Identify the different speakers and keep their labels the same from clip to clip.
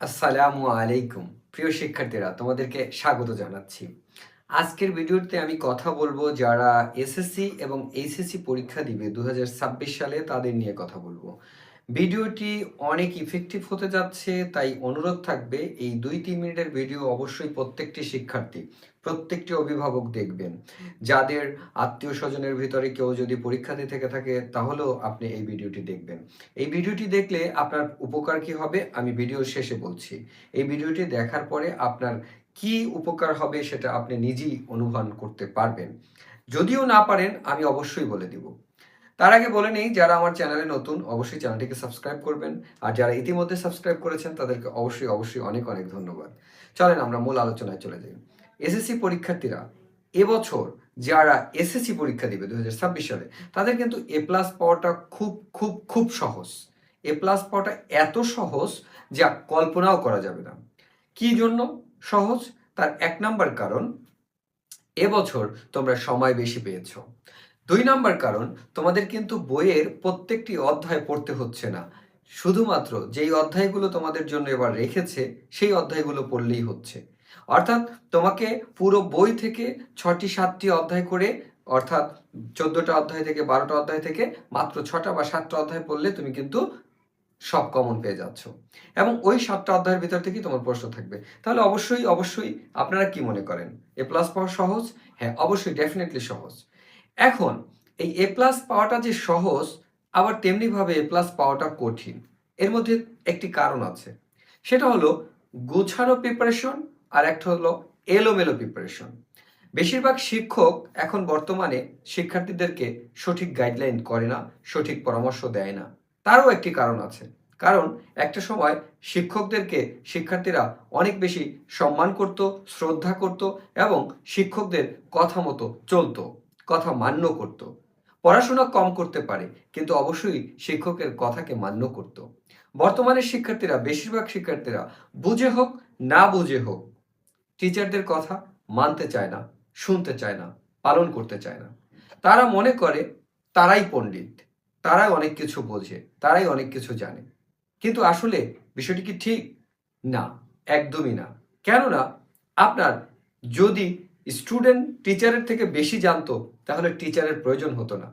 Speaker 1: আসসালামু আলাইকুম প্রিয় শিক্ষার্থীরা, তোমাদেরকে স্বাগত জানাচ্ছি। আজকের ভিডিওতে আমি কথা বলবো যারা এসএসসি এবং এইচএসসি পরীক্ষা দিবে 2026 সালে, তাদের নিয়ে কথা বলবো। ভিডিওটি অনেক ইফেক্টিভ হতে যাচ্ছে, তাই অনুরোধ থাকবে এই 2-3 মিনিটের ভিডিও অবশ্যই প্রত্যেকটি শিক্ষার্থী, প্রত্যেকটি অভিভাবক দেখবেন। যাদের আত্মীয় স্বজনের ভিতরে কেউ যদি পরীক্ষার্থী থেকে থাকে, তাহলেও আপনি এই ভিডিওটি দেখবেন। এই ভিডিওটি দেখলে আপনার উপকার কি হবে আমি ভিডিও শেষে বলছি। এই ভিডিওটি দেখার পরে আপনার কি উপকার হবে সেটা আপনি নিজেই অনুমান করতে পারবেন। যদিও না পারেন আমি অবশ্যই বলে দিব। তার আগে বলে নেই, যারা আমার চ্যানেলে নতুন অবশ্যই চ্যানেলটিকে সাবস্ক্রাইব করবেন, আর যারা ইতিমধ্যে সাবস্ক্রাইব করেছেন তাদেরকে অবশ্যই অনেক অনেক ধন্যবাদ। চলেন আমরা মূল আলোচনায় চলে যাই। এসএসসি পরীক্ষার্থীরা এবছর যারা এসএসসি পরীক্ষা দিবে 2026 সালে, তাদের কিন্তু এ প্লাস পাওয়াটা খুব খুব খুব সহজ। এ প্লাস পাওয়াটা এত সহজ যা কল্পনাও করা যাবে না। কি জন্য সহজ? তার 1 নাম্বার কারণ, এবছর তোমরা সময় বেশি পেয়েছো। 2 নাম্বার কারণ, তোমাদের কিন্তু বইয়ের প্রত্যেকটি অধ্যায় পড়তে হচ্ছে না। শুধুমাত্র যেই অধ্যায়গুলো তোমাদের জন্য এবার রেখেছে সেই অধ্যায়গুলো পড়লেই হচ্ছে। অর্থাৎ তোমাকে পুরো বই থেকে 6টি-7টি অধ্যায় করে, অর্থাৎ 14টা অধ্যায় থেকে 12টা অধ্যায় থেকে মাত্র 6টা বা 7টা অধ্যায় পড়লে তুমি কিন্তু সব কমন পেয়ে যাচ্ছ, এবং ওই 7টা অধ্যায়ের ভিতর থেকেই তোমার প্রশ্ন থাকবে। তাহলে অবশ্যই আপনারা কি মনে করেন এ প্লাস পাওয়া সহজ? হ্যাঁ, অবশ্যই, ডেফিনেটলি সহজ। এখন এই এ প্লাস পাওয়াটা যে সহজ, আবার তেমনিভাবে এ প্লাস পাওয়াটা কঠিন। এর মধ্যে একটি কারণ আছে, সেটা হলো গোছানো প্রিপারেশন, আর একটা হলো এলোমেলো প্রিপারেশন। বেশিরভাগ শিক্ষক এখন বর্তমানে শিক্ষার্থীদেরকে সঠিক গাইডলাইন করে না, সঠিক পরামর্শ দেয় না। তারও একটি কারণ আছে। কারণ একটা সময় শিক্ষকদেরকে শিক্ষার্থীরা অনেক বেশি সম্মান করত, শ্রদ্ধা করত, এবং শিক্ষকদের কথা মতো চলতো, কথা মান্য করত। পড়াশোনা কম করতে পারে, কিন্তু অবশ্যই শিক্ষকের কথাকে মান্য করত। বর্তমানের শিক্ষার্থীরা, বেশিরভাগ শিক্ষার্থীরা বুঝে হোক না বুঝে হোক, টিচারদের কথা মানতে চায় না, শুনতে চায় না, পালন করতে চায় না। তারা মনে করে তারাই পণ্ডিত, তারাই অনেক কিছু বোঝে, তারাই অনেক কিছু জানে। কিন্তু আসলে বিষয়টি কি ঠিক? না, একদমই না। কেননা আপনার যদি স্টুডেন্ট টিচারের থেকে বেশি জানতো, তাহলে টিচারের প্রয়োজন হতো না।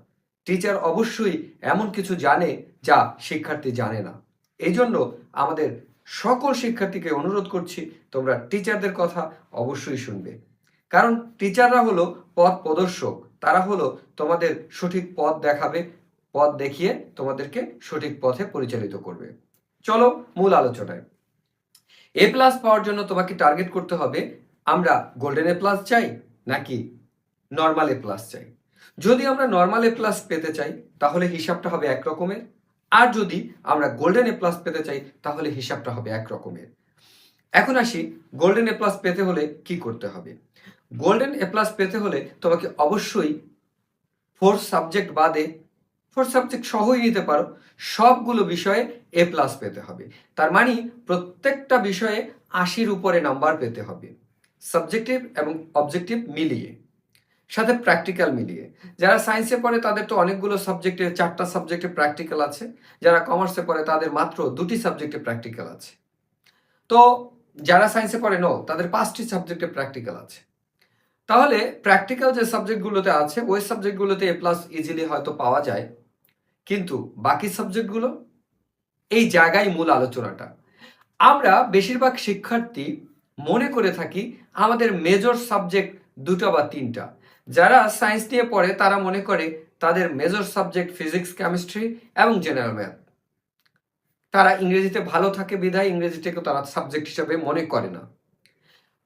Speaker 1: টিচার অবশ্যই এমন কিছু জানে যা শিক্ষার্থী জানে না। এই জন্য আমাদের সকল শিক্ষার্থীকে অনুরোধ করছি, তোমরা টিচারদের কথা অবশ্যই শুনবে। কারণ টিচাররা হলো পথ প্রদর্শক, তারা হলো তোমাদের সঠিক পথ দেখাবে, পথ দেখিয়ে তোমাদেরকে সঠিক পথে পরিচালিত করবে। চলো মূল আলোচনায়। এ প্লাস পাওয়ার জন্য তোমাকে টার্গেট করতে হবে, আমরা গোল্ডেন এ প্লাস চাই নাকি নর্মাল এ প্লাস চাই। যদি আমরা নর্মাল এ প্লাস পেতে চাই, তাহলে হিসাবটা হবে এক রকমের। আর যদি আমরা গোল্ডেন এ প্লাস পেতে চাই, তাহলে হিসাবটা হবে এক রকমের। এখন আসি, গোল্ডেন এ প্লাস পেতে হলে কি করতে হবে। গোল্ডেন এ প্লাস পেতে হলে তোমাকে অবশ্যই 4 সাবজেক্ট বাদে, 4 সাবজেক্ট সহই নিতে পারো, সবগুলো বিষয়ে এ প্লাস পেতে হবে। তার মানে প্রত্যেকটা বিষয়ে 80-র উপরে নাম্বার পেতে হবে, সাবজেক্টিভ এবং অবজেক্টিভ মিলিয়ে, সাথে প্র্যাকটিক্যাল মিলিয়ে। যারা সায়েন্সে পড়ে তাদের তো অনেকগুলো সাবজেক্টে, 4টা সাবজেক্টে প্র্যাকটিক্যাল আছে। যারা কমার্সে পড়ে তাদের মাত্র 2টি সাবজেক্টে প্র্যাকটিক্যাল আছে। তো যারা সায়েন্সে পড়ে তাদের 5টি সাবজেক্টে প্র্যাকটিক্যাল আছে। তাহলে প্র্যাকটিক্যাল যে সাবজেক্টগুলোতে আছে, ওই সাবজেক্টগুলোতে এ প্লাস ইজিলি হয়তো পাওয়া যায়, কিন্তু বাকি সাবজেক্টগুলো, এই জায়গায় মূল আলোচনাটা। আমরা বেশিরভাগ শিক্ষার্থী মনে করে থাকি আমাদের মেজর সাবজেক্ট 2টা বা 3টা। যারা সায়েন্স নিয়ে পড়ে তারা মনে করে তাদের মেজর সাবজেক্ট ফিজিক্স, কেমিস্ট্রি এবং জেনারেল ম্যাথ। তারা ইংরেজিতে ভালো থাকে বিধায় ইংরেজিটাকে তারা সাবজেক্ট হিসাবে মনে করে না।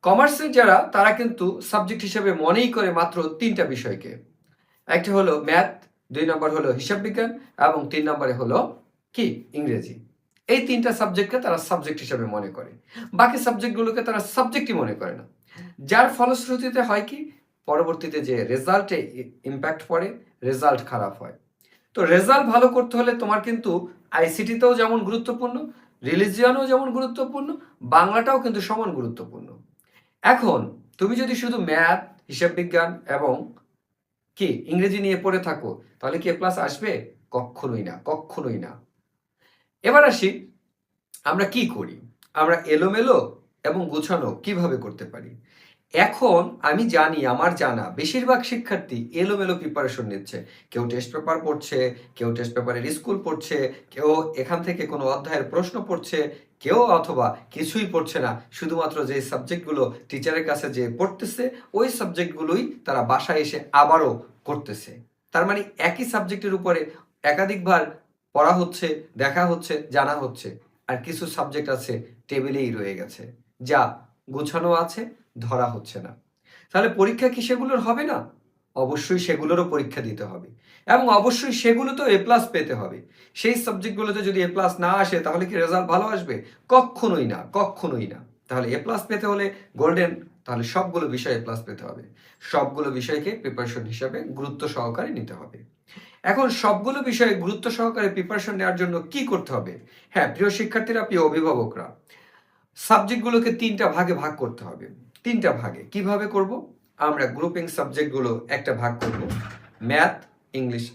Speaker 1: কমার্সের যারা, তারা কিন্তু সাবজেক্ট হিসাবে মনেই করে মাত্র 3টা বিষয়কে। একটা হলো ম্যাথ, 2 নম্বর হলো হিসাব বিজ্ঞান, এবং 3 নম্বরে হলো কি ইংরেজি। এই 3টা সাবজেক্টকে তারা সাবজেক্ট হিসাবে মনে করে, বাকি সাবজেক্টগুলোকে তারা সাবজেক্টই মনে করে না। যার ফলশ্রুতিতে হয় কি, পরবর্তীতে যে রেজাল্টে ইম্প্যাক্ট পড়ে, রেজাল্ট খারাপ হয়। তো রেজাল্ট ভালো করতে হলে তোমার কিন্তু আইসিটিতেও যেমন গুরুত্বপূর্ণ, রিলিজিয়নও যেমন গুরুত্বপূর্ণ, বাংলাটাও কিন্তু সমান গুরুত্বপূর্ণ। এখন তুমি যদি শুধু ম্যাথ, হিসাব বিজ্ঞান এবং কি ইংরেজি নিয়ে পড়ে থাকো, তাহলে কি এ প্লাস আসবে? কখনোই না, কখনোই না। এবার আসি, আমরা কি করি। আমরা এলোমেলো এবং গোছানো কিভাবে করতে পারি? এখন আমি জানি, আমার জানা বেশিরভাগ শিক্ষার্থী এলোমেলো প্রিপারেশন নিচ্ছে। কেউ টেস্ট পেপার পড়ছে, কেউ টেস্ট পেপারের স্কুল পড়ছে, কেউ এখান থেকে কোনো অধ্যায়ের প্রশ্ন পড়ছে, কেউ অথবা কিছুই পড়ছে না। শুধুমাত্র যে সাবজেক্টগুলো টিচারের কাছে যেয়ে পড়তেছে, ওই সাবজেক্টগুলোই তারা বাসায় এসে আবারও করতেছে। তার মানে একই সাবজেক্টের উপরে একাধিকবার পড়া হচ্ছে, দেখা হচ্ছে, জানা হচ্ছে। আর কিছু সাবজেক্ট আছে টেবিলেই রয়ে গেছে, যা গোছানো আছে, ধরা হচ্ছে না। তাহলে পরীক্ষা কি সেগুলোর হবে না? অবশ্যই সেগুলোরও পরীক্ষা দিতে হবে এবং অবশ্যই সেগুলোতেও এ প্লাস পেতে হবে। সেই সাবজেক্টগুলোতে যদি এ প্লাস না আসে তাহলে কি রেজাল্ট ভালো আসবে? কক্ষনোই না, কক্ষনোই না। তাহলে এ প্লাস পেতে হলে গোল্ডেন, তাহলে সবগুলো বিষয়ে এ প্লাস পেতে হবে। সবগুলো বিষয়কে প্রিপারেশন হিসাবে গুরুত্ব সহকারে নিতে হবে। এখন সবগুলো বিষয়ে গুরুত্ব সহকারে প্রিপারেশন নেওয়ার জন্য কি করতে হবে? হ্যাঁ, প্রিয় শিক্ষার্থীরা, প্রিয় অভিভাবকরা, সাবজেক্টগুলোকে ৩ টা ভাগে ভাগ করতে হবে। ৩ টা ভাগে। কিভাবে করব? আমরা গ্রুপিং সাবজেক্টগুলো একটা ভাগ করব। Math, English